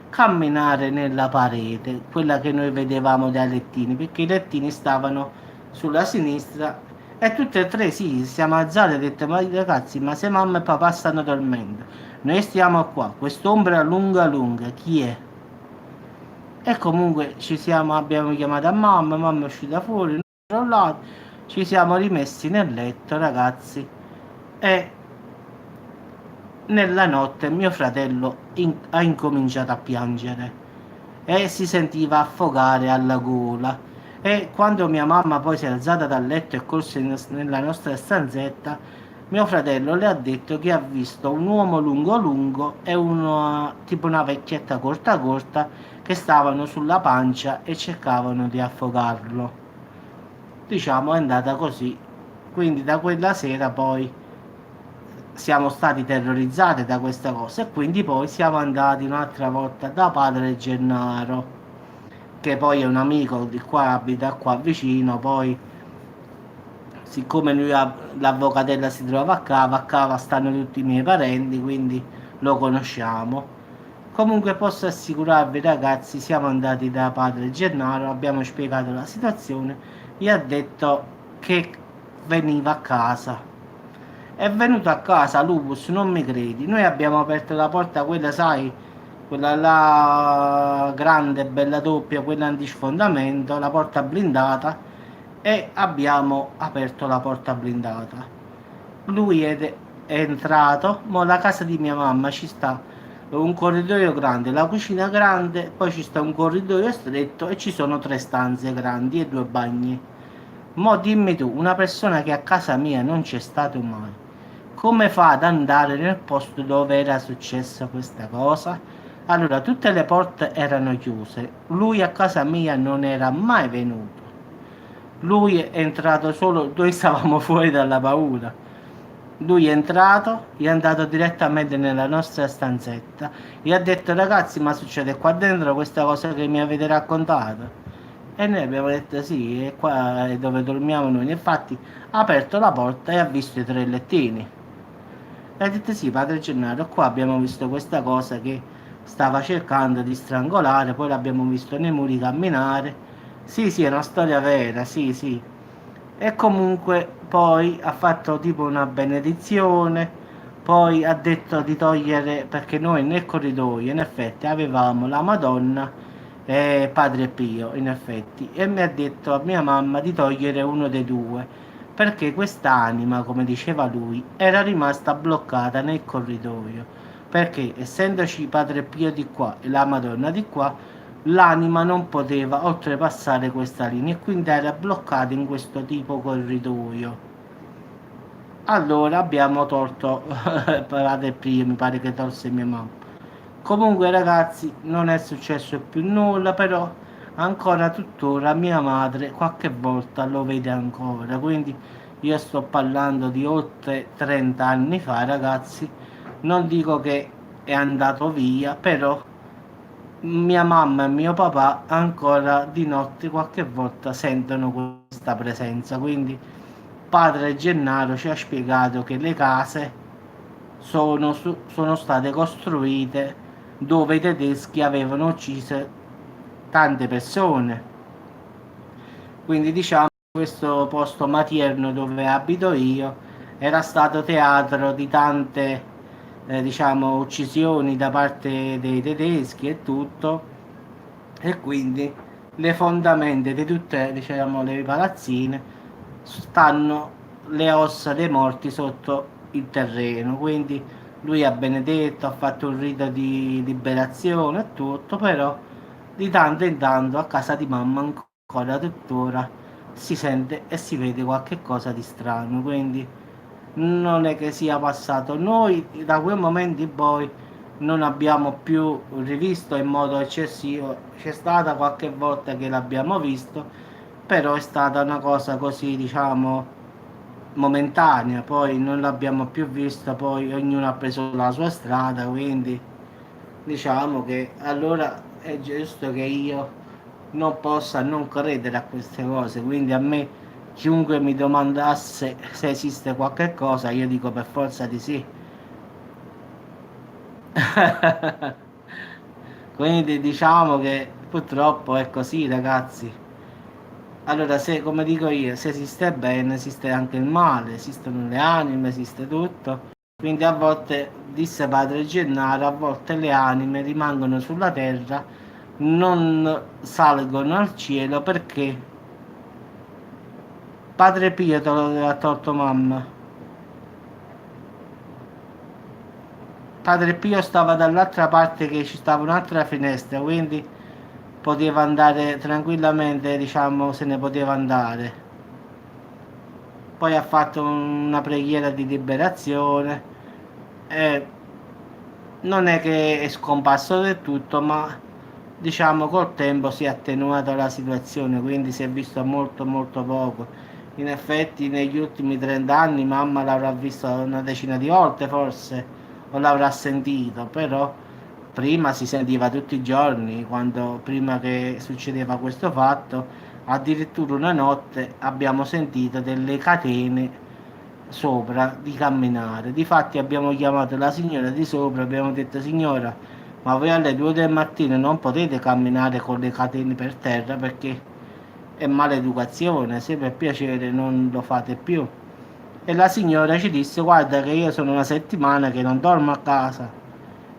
camminare nella parete, quella che noi vedevamo dai lettini, perché i lettini stavano sulla sinistra E tutte e tre sì, siamo alzati e ho detto, ma ragazzi, ma se mamma e papà stanno dormendo, noi stiamo qua, quest'ombra lunga lunga, chi è? E comunque abbiamo chiamato a mamma, mamma è uscita fuori, noi crollato, ci siamo rimessi nel letto, ragazzi, e nella notte mio fratello ha incominciato a piangere e si sentiva affogare alla gola. E quando mia mamma poi si è alzata dal letto e corse nella nostra stanzetta, mio fratello le ha detto che ha visto un uomo lungo lungo e tipo una vecchietta corta corta che stavano sulla pancia e cercavano di affogarlo. Diciamo è andata così. Quindi da quella sera poi siamo stati terrorizzati da questa cosa e quindi poi siamo andati un'altra volta da padre Gennaro, che poi è un amico di qua, abita qua vicino. Poi siccome l'avvocatella si trova a Cava stanno tutti i miei parenti, quindi lo conosciamo. Comunque posso assicurarvi ragazzi, siamo andati da padre Gennaro, abbiamo spiegato la situazione, gli ha detto che veniva a casa. È venuto a casa Lupus, non mi credi. Noi abbiamo aperto la porta, quella sai, quella là grande, bella doppia, quella antisfondamento, la porta blindata, e abbiamo aperto la porta blindata. Lui è entrato, ma la casa di mia mamma ci sta un corridoio grande, la cucina grande, poi ci sta un corridoio stretto e ci sono tre stanze grandi e due bagni. Mo dimmi tu, una persona che a casa mia non c'è stato mai, come fa ad andare nel posto dove era successa questa cosa? Allora, tutte le porte erano chiuse, lui a casa mia non era mai venuto. Lui è entrato solo, noi stavamo fuori dalla paura. Lui è entrato, è andato direttamente nella nostra stanzetta e ha detto ragazzi ma succede qua dentro questa cosa che mi avete raccontato? E noi abbiamo detto sì, è qua è dove dormiamo noi. Infatti ha aperto la porta e ha visto i tre lettini. E ha detto sì, padre Gennaro, qua abbiamo visto questa cosa che stava cercando di strangolare, poi l'abbiamo visto nei muri camminare. Sì, sì, è una storia vera, sì, sì. E comunque poi ha fatto tipo una benedizione, poi ha detto di togliere, perché noi nel corridoio in effetti avevamo la Madonna e Padre Pio, in effetti, e mi ha detto a mia mamma di togliere uno dei due, perché quest'anima, come diceva lui, era rimasta bloccata nel corridoio, perché essendoci Padre Pio di qua e la Madonna di qua, l'anima non poteva oltrepassare questa linea e quindi era bloccata in questo tipo corridoio. Allora abbiamo tolto Padre Pio, mi pare che tolse mia mamma. Comunque ragazzi non è successo più nulla, però ancora tuttora mia madre qualche volta lo vede ancora, quindi io sto parlando di oltre 30 anni fa ragazzi, non dico che è andato via, però mia mamma e mio papà ancora di notte qualche volta sentono questa presenza, quindi padre Gennaro ci ha spiegato che le case sono state costruite dove i tedeschi avevano ucciso tante persone. Quindi diciamo che questo posto materno dove abito io era stato teatro di tante diciamo uccisioni da parte dei tedeschi e tutto, e quindi le fondamenta di tutte diciamo le palazzine stanno le ossa dei morti sotto il terreno, quindi lui ha benedetto, ha fatto un rito di liberazione e tutto, però di tanto in tanto a casa di mamma ancora tuttora si sente e si vede qualche cosa di strano, quindi non è che sia passato. Noi da quel momento in poi non abbiamo più rivisto in modo eccessivo, c'è stata qualche volta che l'abbiamo visto, però è stata una cosa così diciamo momentanea, poi non l'abbiamo più vista, poi ognuno ha preso la sua strada, quindi diciamo che allora è giusto che io non possa non credere a queste cose, quindi a me chiunque mi domandasse se esiste qualche cosa, io dico per forza di sì. Quindi diciamo che purtroppo è così, ragazzi. Allora, se, come dico io, se esiste bene, esiste anche il male, esistono le anime, esiste tutto. Quindi a volte, disse padre Gennaro, a volte le anime rimangono sulla terra, non salgono al cielo perché padre Pio te lo aveva tolto mamma. Padre Pio stava dall'altra parte che ci stava un'altra finestra, quindi poteva andare tranquillamente, diciamo, se ne poteva andare. Poi ha fatto una preghiera di liberazione e non è che è scomparso del tutto, ma diciamo col tempo si è attenuata la situazione, quindi si è visto molto molto poco. In effetti negli ultimi 30 anni mamma l'avrà visto una decina di volte forse, o l'avrà sentito, però prima si sentiva tutti i giorni, quando prima che succedeva questo fatto, addirittura una notte abbiamo sentito delle catene sopra di camminare. Difatti abbiamo chiamato la signora di sopra, abbiamo detto signora, ma voi alle 2 del mattino non potete camminare con le catene per terra perché è maleducazione, se per piacere non lo fate più. E la signora ci disse guarda che io sono una settimana che non dormo a casa.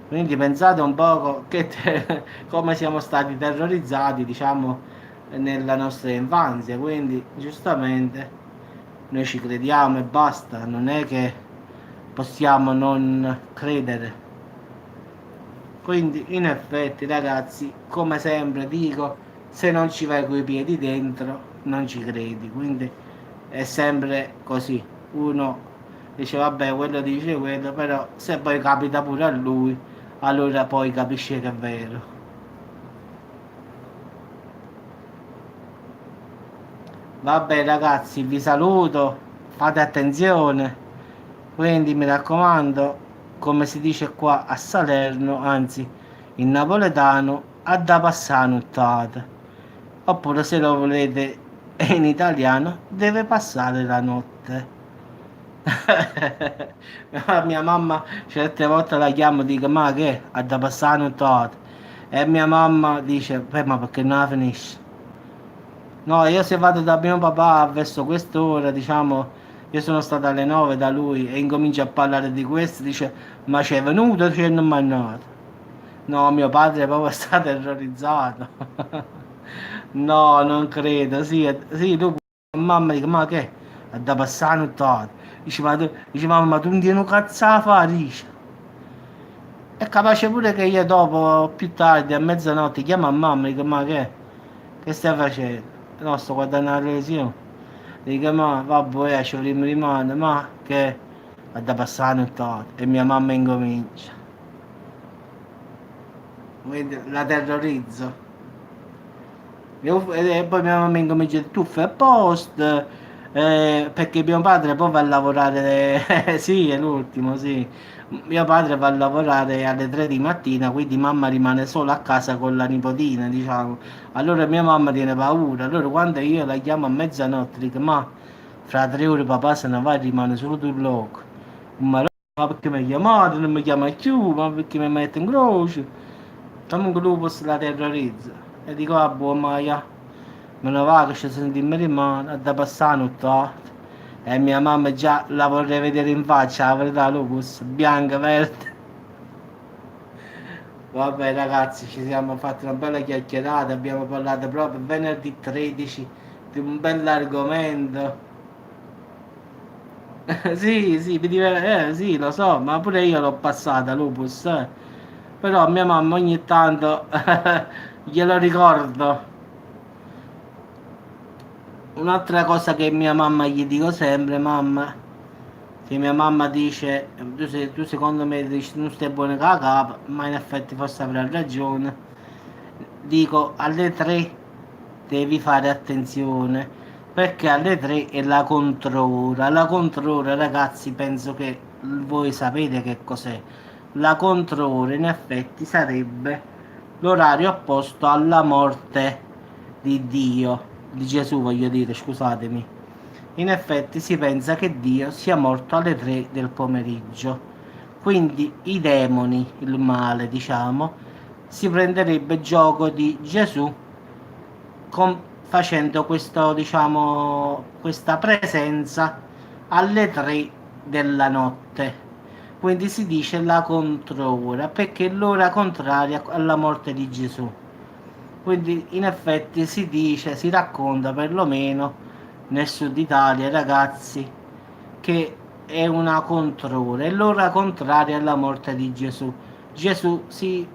Quindi pensate un poco come siamo stati terrorizzati, diciamo, nella nostra infanzia. Quindi giustamente noi ci crediamo e basta, non è che possiamo non credere. Quindi in effetti ragazzi, come sempre dico, se non ci vai coi piedi dentro non ci credi, quindi è sempre così. Uno dice vabbè quello dice quello, però se poi capita pure a lui, allora poi capisce che è vero. Vabbè ragazzi, vi saluto, fate attenzione, quindi mi raccomando, come si dice qua a Salerno, anzi in napoletano, a da passare nottata. Oppure se lo volete in italiano, deve passare la notte. Mia mamma certe volte la chiamo e dico ma che ha da passare la nottata? E mia mamma dice, beh ma perché non la finisce? No, io se vado da mio papà verso quest'ora, diciamo, io sono stato alle 9 da lui e incomincia a parlare di questo, dice, ma c'è venuto o c'è non mangiato? No, mio padre proprio sta terrorizzato. No, non credo, sì, sì, dopo mamma dice, ma che? È da passare nottata. Dice, dice, mamma, ma tu non tieni un cazzo a fare, dice. È capace pure che io dopo, più tardi, a mezzanotte, chiamo a mamma e dico, ma che? Che stai facendo? No, sto guardando la televisione. Dico, ma vabbè, ci rimane, ma che? Ha da passare nottata. E mia mamma incomincia. Quindi la terrorizzo. E poi mia mamma incomincia a dire, tu fai post, perché mio padre poi va a lavorare, sì, è l'ultimo, sì. Mio padre va a lavorare alle 3 di mattina, quindi mamma rimane sola a casa con la nipotina, diciamo. Allora mia mamma tiene paura, allora quando io la chiamo a mezzanotte, dico, ma fra 3 ore papà se ne va e rimane solo tu loco. Ma perché mi chiamate, non mi chiama più, ma perché mi mette in croce? Comunque lui se la terrorizza. E dico, ah, buon maia, me ne va che ci sentimmo rimane, da passare la notte. E mia mamma già la vorrei vedere in faccia, la verità, Lucas, bianca, verde. Vabbè ragazzi, ci siamo fatti una bella chiacchierata, abbiamo parlato proprio venerdì 13 di un bell'argomento. Sì, sì, sì, lo so, ma pure io l'ho passata, Lupus. Però a mia mamma ogni tanto glielo ricordo. Un'altra cosa che mia mamma gli dico sempre, mamma, che mia mamma dice, tu secondo me dici non stai buona con la capa, ma in effetti forse avrà ragione. Dico alle 3 devi fare attenzione perché alle 3 è la controra. La controra, ragazzi, penso che voi sapete che cos'è. La controra in effetti sarebbe l'orario opposto alla morte di Dio, di Gesù voglio dire, scusatemi. In effetti si pensa che Dio sia morto alle 3 del pomeriggio. Quindi i demoni, il male, diciamo, si prenderebbe gioco di Gesù facendo questo, diciamo, questa presenza alle 3 della notte. Quindi si dice la controora, perché è l'ora contraria alla morte di Gesù. Quindi in effetti si dice, si racconta perlomeno nel sud Italia ai ragazzi che è una controra, è l'ora contraria alla morte di Gesù. Gesù si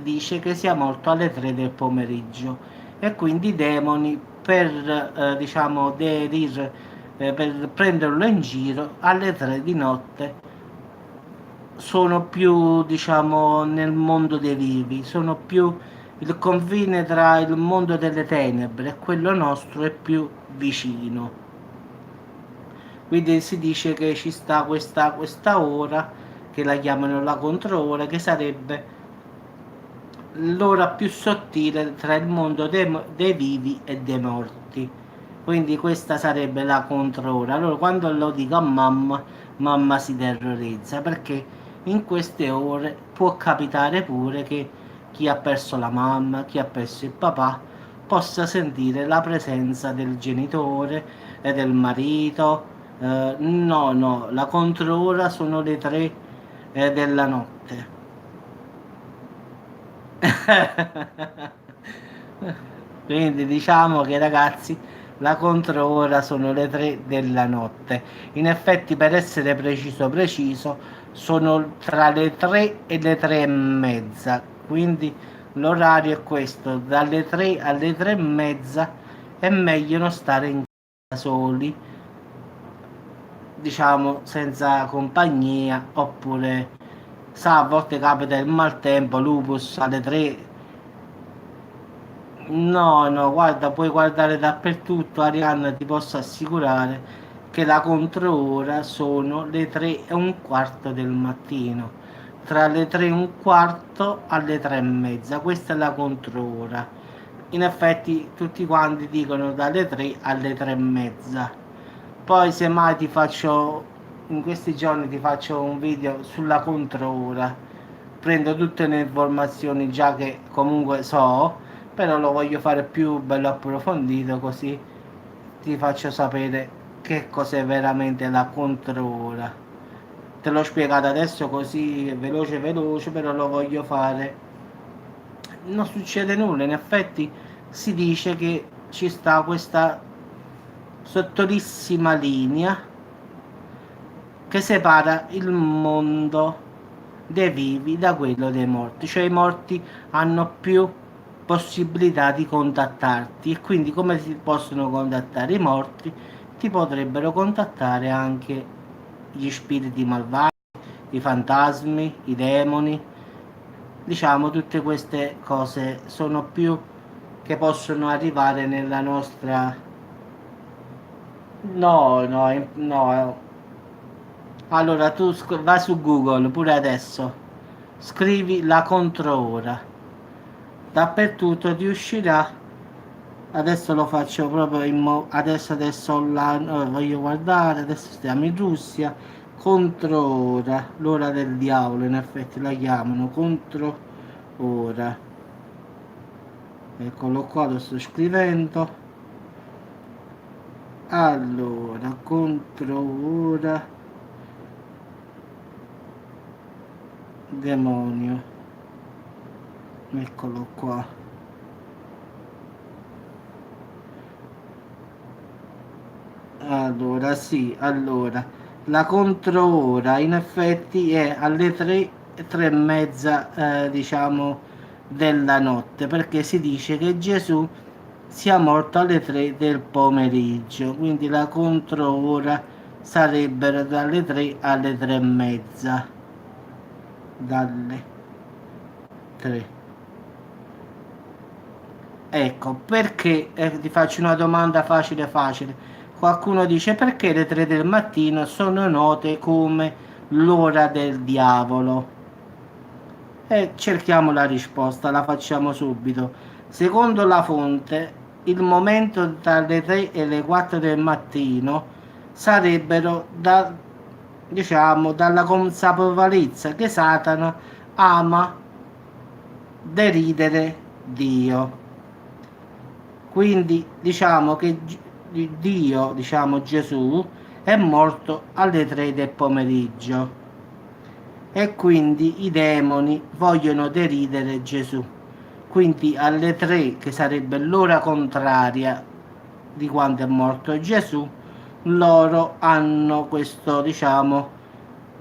dice che sia morto alle 3 del pomeriggio e quindi i demoni per diciamo per prenderlo in giro alle 3 di notte sono più, diciamo, nel mondo dei vivi, sono più il confine tra il mondo delle tenebre e quello nostro è più vicino. Quindi si dice che ci sta questa ora, che la chiamano la controora, che sarebbe l'ora più sottile tra il mondo dei vivi e dei morti. Quindi questa sarebbe la controora. Allora quando lo dico a mamma, mamma si terrorizza perché in queste ore può capitare pure che chi ha perso la mamma, chi ha perso il papà, possa sentire la presenza del genitore e del marito. No, no, la controora sono le 3 della notte. Quindi diciamo che ragazzi, la controora sono le 3 della notte. In effetti, per essere preciso, sono tra le 3 e le 3 e mezza. Quindi l'orario è questo, dalle 3 alle 3 e mezza è meglio non stare in casa soli, diciamo senza compagnia, oppure sa, a volte capita il maltempo, lupus alle 3. No, no, guarda, puoi guardare dappertutto, Arianna, ti posso assicurare che la controora sono le 3 e un quarto del mattino, tra le 3 e un quarto alle 3 e mezza, questa è la controora. In effetti tutti quanti dicono dalle 3 alle 3 e mezza. Poi semmai ti faccio, in questi giorni ti faccio un video sulla controora, prendo tutte le informazioni già che comunque so, però lo voglio fare più bello approfondito così ti faccio sapere che cos'è veramente la controora. Te l'ho spiegato adesso così veloce, però lo voglio fare. Non succede nulla, in effetti si dice che ci sta questa sottilissima linea che separa il mondo dei vivi da quello dei morti, cioè i morti hanno più possibilità di contattarti e quindi come si possono contattare i morti? Ti potrebbero contattare anche gli spiriti malvagi, i fantasmi, i demoni, diciamo tutte queste cose sono più che possono arrivare nella nostra. No, no, no. Allora tu vai su Google pure adesso, scrivi la controora, dappertutto ti uscirà. Adesso lo faccio proprio adesso online, voglio guardare, adesso stiamo in Russia, controora, l'ora del diavolo in effetti la chiamano, controora. Eccolo qua, lo sto scrivendo. Allora, controora, demonio. Eccolo qua. Allora, sì, allora, la controora in effetti è alle 3, 3 e mezza, diciamo, della notte, perché si dice che Gesù sia morto alle 3 del pomeriggio, quindi la controora sarebbero dalle 3 alle 3 e mezza, dalle 3. Ecco, perché ti faccio una domanda facile. Qualcuno dice perché le 3 del mattino sono note come l'ora del diavolo? E cerchiamo la risposta, la facciamo subito. Secondo la fonte, il momento tra le 3 e le 4 del mattino sarebbero diciamo, dalla consapevolezza che Satana ama deridere Dio. Quindi diciamo che Dio, diciamo Gesù, è morto alle 3 del pomeriggio e quindi i demoni vogliono deridere Gesù. Quindi alle 3, che sarebbe l'ora contraria di quando è morto Gesù, loro hanno questo, diciamo,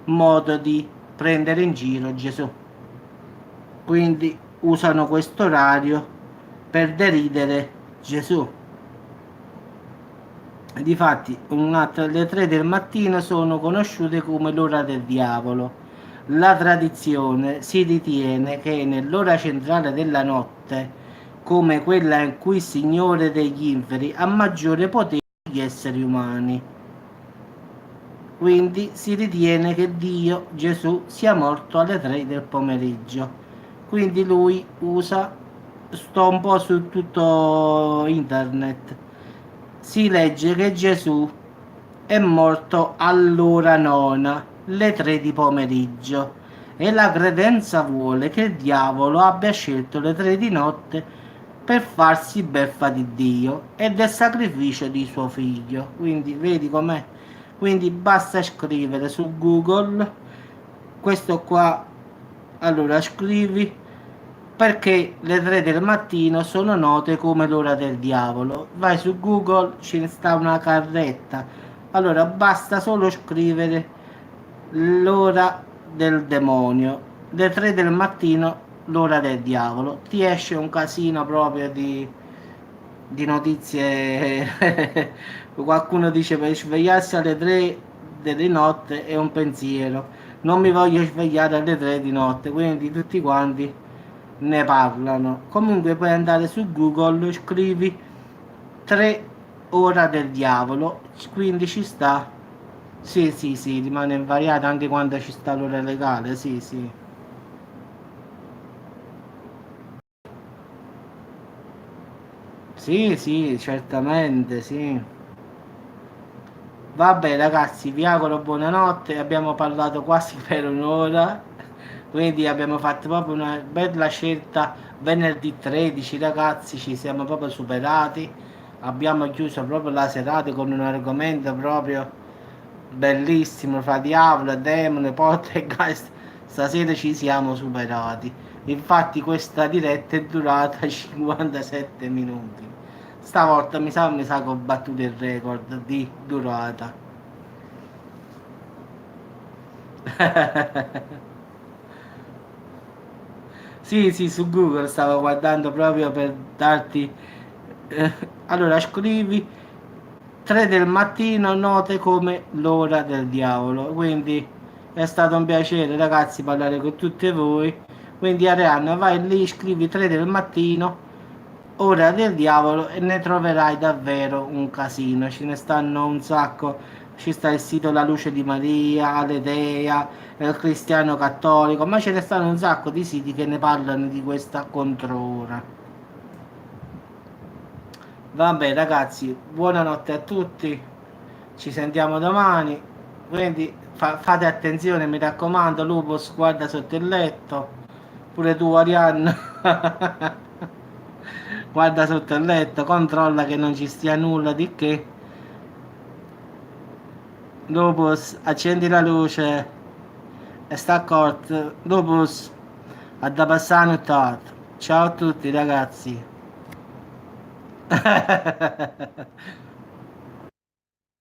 modo di prendere in giro Gesù. Quindi usano questo orario per deridere Gesù. Difatti, le 3 del mattino sono conosciute come l'ora del diavolo. La tradizione si ritiene che nell'ora centrale della notte, come quella in cui il Signore degli Inferi ha maggiore potere degli esseri umani. Quindi si ritiene che Dio, Gesù, sia morto alle 3 del pomeriggio. Quindi lui usa, sto un po' su tutto internet, si legge che Gesù è morto all'ora nona, le 3 di pomeriggio, e la credenza vuole che il diavolo abbia scelto le 3 di notte per farsi beffa di Dio e del sacrificio di suo figlio. Quindi vedi com'è? Quindi basta scrivere su Google questo qua. Allora scrivi perché le 3 del mattino sono note come l'ora del diavolo. Vai su Google, ce ne sta una carretta. Allora basta solo scrivere l'ora del demonio, le 3 del mattino l'ora del diavolo. Ti esce un casino proprio di notizie. Qualcuno dice per svegliarsi alle 3 delle notte è un pensiero. Non mi voglio svegliare alle 3 di notte, quindi tutti quanti ne parlano. Comunque puoi andare su Google, scrivi 3 ora del diavolo, quindi ci sta. Sì, sì, sì, rimane invariata anche quando ci sta l'ora legale, sì, sì. Sì, sì, certamente, sì. Vabbè ragazzi, vi auguro buonanotte, abbiamo parlato quasi per un'ora, quindi abbiamo fatto proprio una bella scelta venerdì 13 ragazzi, ci siamo proprio superati, abbiamo chiuso proprio la serata con un argomento proprio bellissimo fra diavolo, demone, poltergeist, stasera ci siamo superati, infatti questa diretta è durata 57 minuti. Stavolta mi sa che ho battuto il record di durata. Sì, sì, su Google stavo guardando proprio per darti. eh, allora scrivi 3 del mattino, note come l'ora del diavolo. Quindi è stato un piacere, ragazzi, parlare con tutti voi. Quindi Arianna, vai lì, scrivi 3 del mattino, ora del diavolo e ne troverai davvero un casino. Ce ne stanno un sacco. Ci sta il sito La Luce di Maria, Aledea, il Cristiano Cattolico, ma ce ne stanno un sacco di siti che ne parlano di questa controora. Vabbè ragazzi, buonanotte a tutti, ci sentiamo domani, quindi fate attenzione, mi raccomando, Lupus guarda sotto il letto, pure tu Arianna, guarda sotto il letto, controlla che non ci stia nulla di che. Lupus, accendi la luce e sta accorto, Lupus, a da passare nottato. Ciao a tutti ragazzi.